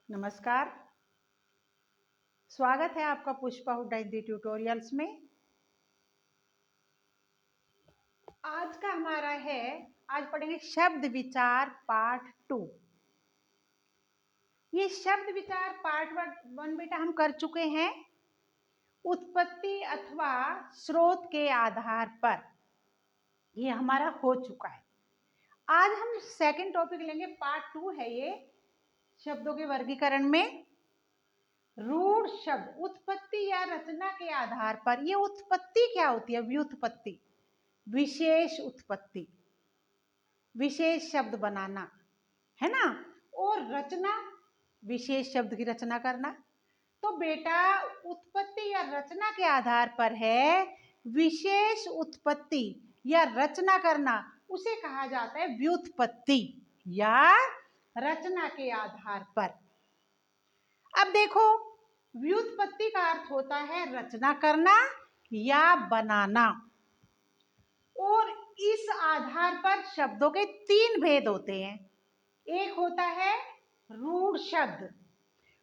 नमस्कार, स्वागत है आपका पुष्पा हुड्डा हिंदी ट्यूटोरियल्स में। आज का हमारा है, आज पढ़ेंगे शब्द विचार पार्ट 2। ये शब्द विचार पार्ट 1 बेटा हम कर चुके हैं। उत्पत्ति अथवा स्रोत के आधार पर ये हमारा हो चुका है। आज हम सेकंड टॉपिक लेंगे, पार्ट 2 है ये, शब्दों के वर्गीकरण में। रूढ़ शब्द उत्पत्ति या रचना के आधार पर। ये उत्पत्ति क्या होती है? व्युत्पत्ति, विशेष उत्पत्ति, विशेष शब्द बनाना, है ना। और रचना, विशेष शब्द की रचना करना। तो बेटा उत्पत्ति या रचना के आधार पर है, विशेष उत्पत्ति या रचना करना, उसे कहा जाता है व्युत्पत्ति या रचना के आधार पर। अब देखो, व्युत्पत्ति का अर्थ होता है रचना करना या बनाना। और इस आधार पर शब्दों के 3 भेद होते हैं। एक होता है रूढ़ शब्द।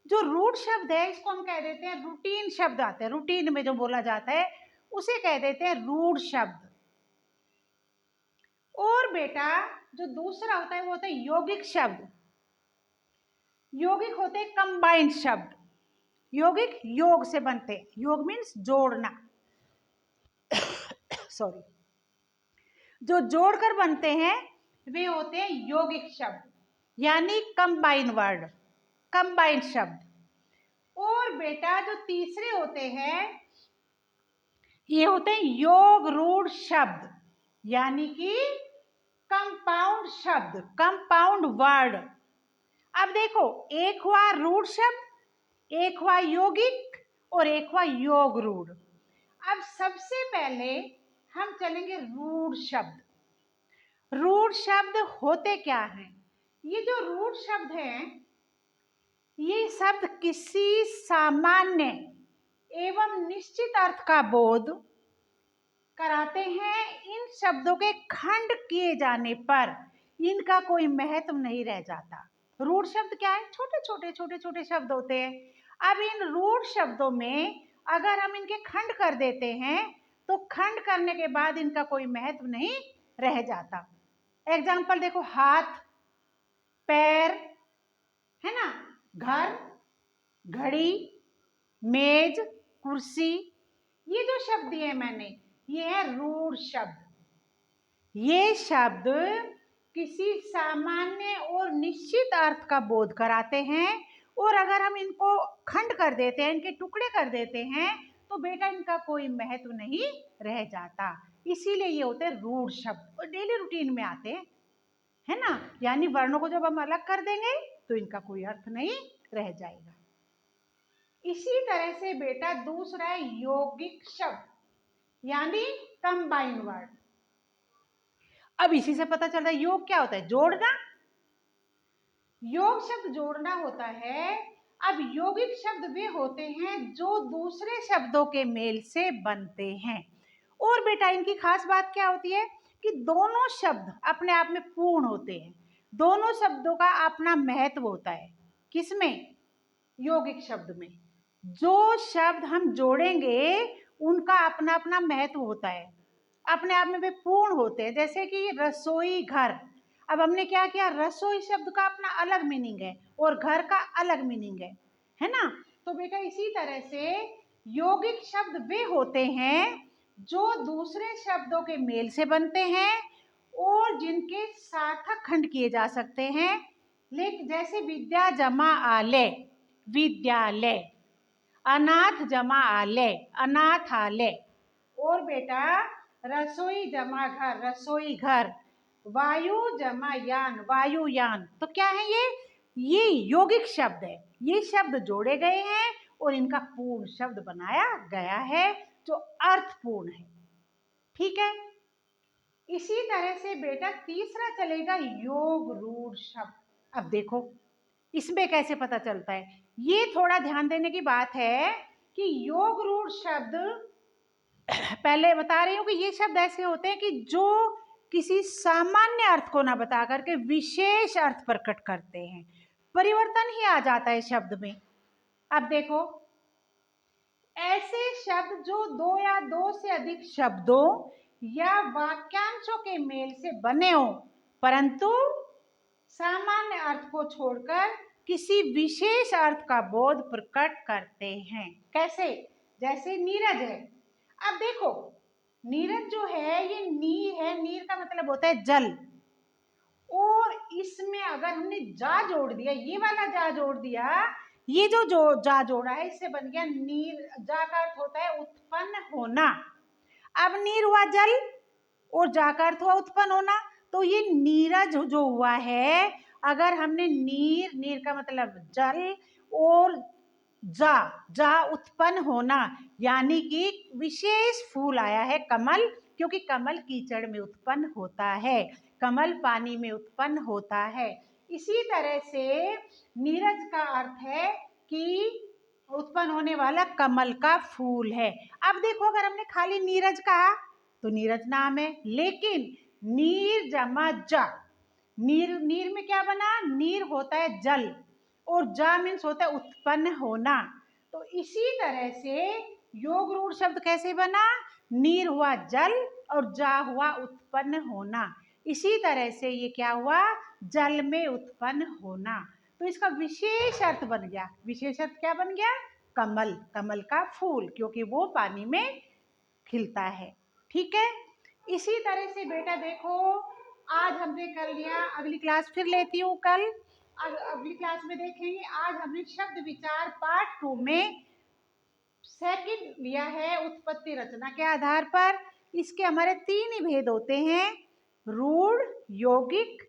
जो रूढ़ शब्द है इसको हम कह देते हैं, रूटीन शब्द आते हैं, रूटीन में जो बोला जाता है उसे कह देते हैं रूढ़ शब्द। और बेटा जो दूसरा होता है वो होता है यौगिक शब्द। यौगिक होते हैं कंबाइंड शब्द। यौगिक योग से बनते हैं, योग मीन्स जोड़ना सॉरी, जो जोड़कर बनते हैं वे होते हैं यौगिक शब्द, यानी कंबाइन वर्ड, कंबाइंड शब्द। और बेटा जो तीसरे होते हैं ये होते हैं योग रूढ़ शब्द, यानी कि कंपाउंड शब्द, कंपाउंड वर्ड। अब देखो, एक हुआ रूढ़ शब्द, एक हुआ यौगिक और एक हुआ योग रूढ़। अब सबसे पहले हम चलेंगे रूढ़ शब्द। रूढ़ शब्द होते क्या हैं? ये जो रूढ़ शब्द हैं, ये शब्द किसी सामान्य एवं निश्चित अर्थ का बोध कराते हैं। इन शब्दों के खंड किए जाने पर इनका कोई महत्व नहीं रह जाता। रूढ़ शब्द क्या है? छोटे छोटे शब्द होते हैं। अब इन रूढ़ शब्दों में अगर हम इनके खंड कर देते हैं तो खंड करने के बाद इनका कोई महत्व नहीं रह जाता। एग्जाम्पल देखो, हाथ, पैर, है ना, घर, घड़ी, मेज, कुर्सी, ये जो शब्द दिए मैंने, ये है रूढ़ शब्द। ये शब्द किसी सामान्य और निश्चित अर्थ का बोध कराते हैं। और अगर हम इनको खंड कर देते हैं, इनके टुकड़े कर देते हैं, तो बेटा इनका कोई महत्व नहीं रह जाता। इसीलिए ये होते हैं रूढ़ शब्द और डेली रूटीन में आते हैं, है ना। यानी वर्णों को जब हम अलग कर देंगे तो इनका कोई अर्थ नहीं रह जाएगा। इसी तरह से बेटा दूसरा है यौगिक शब्द, यानी कंबाइन वर्ड। अब इसी से पता चल रहा है योग क्या होता है? जोड़ना। योग शब्द जोड़ना होता है। अब यौगिक शब्द वे होते हैं जो दूसरे शब्दों के मेल से बनते हैं। और बेटा इनकी खास बात क्या होती है कि दोनों शब्द अपने आप में पूर्ण होते हैं। दोनों शब्दों का अपना महत्व होता है। किसमें? यौगिक शब्द में। जो शब्द हम जोड़ेंगे उनका अपना अपना महत्व होता है, अपने आप में वे पूर्ण होते हैं। जैसे कि रसोई घर, अब हमने क्या किया, रसोई शब्द का अपना अलग मीनिंग है और घर का अलग मीनिंग है ना। तो बेटा इसी तरह से यौगिक शब्द वे होते हैं जो दूसरे शब्दों के मेल से बनते हैं और जिनके सार्थक खंड किए जा सकते हैं। लेकिन जैसे विद्या जमा आलय, विद्यालय, अनाथ जमा आलय, अनाथालय। और बेटा रसोई जमा घर, रसोई घर, वायु जमा यान, वायुयान। तो क्या है ये यौगिक शब्द है। ये शब्द जोड़े गए हैं और इनका पूर्ण शब्द बनाया गया है जो अर्थपूर्ण है। ठीक है। इसी तरह से बेटा तीसरा चलेगा योग रूढ़ शब्द। अब देखो इसमें कैसे पता चलता है, ये थोड़ा ध्यान देने की बात है कि योग रूढ़ शब्द, पहले बता रही हूँ कि ये शब्द ऐसे होते हैं कि जो किसी सामान्य अर्थ को ना बता करके विशेष अर्थ प्रकट करते हैं। परिवर्तन ही आ जाता है शब्द में। अब देखो, ऐसे शब्द जो दो या दो से अधिक शब्दों या वाक्यांशों के मेल से बने हो, परंतु सामान्य अर्थ को छोड़कर किसी विशेष अर्थ का बोध प्रकट करते हैं। कैसे? जैसे नीरज है। अब देखो, नीरज जो है ये नीर है, नीर का मतलब होता है जल, और इसमें अगर हमने जा जोड़ दिया, ये वाला जा जोड़ दिया, ये जो जा जोड़ा है इससे बन गया नीर। जा का अर्थ होता है उत्पन्न होना। अब नीर हुआ जल और जा का अर्थ हुआ उत्पन्न होना, तो ये नीरज जो हुआ है, अगर हमने नीर, नीर का मतलब जल, और जा उत्पन्न होना, यानी कि विशेष फूल आया है कमल, क्योंकि कमल कीचड़ में उत्पन्न होता है, कमल पानी में उत्पन्न होता है। इसी तरह से नीरज का अर्थ है कि उत्पन्न होने वाला कमल का फूल है। अब देखो, अगर हमने खाली नीरज कहा तो नीरज नाम है, लेकिन नीर जमा जा, नीर, नीर में क्या बना? नीर होता है जल, और जा मीन्स होता है उत्पन्न होना। तो इसी तरह से योग रूढ़ शब्द कैसे बना? नीर हुआ जल और जा हुआ उत्पन्न होना। इसी तरह से ये क्या हुआ? जल में उत्पन्न होना। तो इसका विशेष अर्थ बन गया। विशेष अर्थ क्या बन गया? कमल, कमल का फूल, क्योंकि वो पानी में खिलता है। ठीक है, इसी तरह से बेटा देखो, आज हमने कर लिया, अगली क्लास फिर लेती हूँ कल, अगली क्लास में देखेंगे। आज हमने शब्द विचार पार्ट 2 में सेकंड लिया है उत्पत्ति रचना के आधार पर। इसके हमारे 3 ही भेद होते हैं, रूढ़, यौगिक,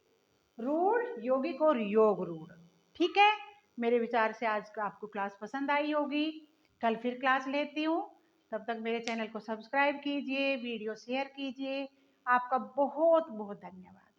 रूढ़, यौगिक और योग रूढ़। ठीक है, मेरे विचार से आज का आपको क्लास पसंद आई होगी। कल फिर क्लास लेती हूँ, तब तक मेरे चैनल को सब्सक्राइब कीजिए, वीडियो शेयर कीजिए। आपका बहुत बहुत धन्यवाद।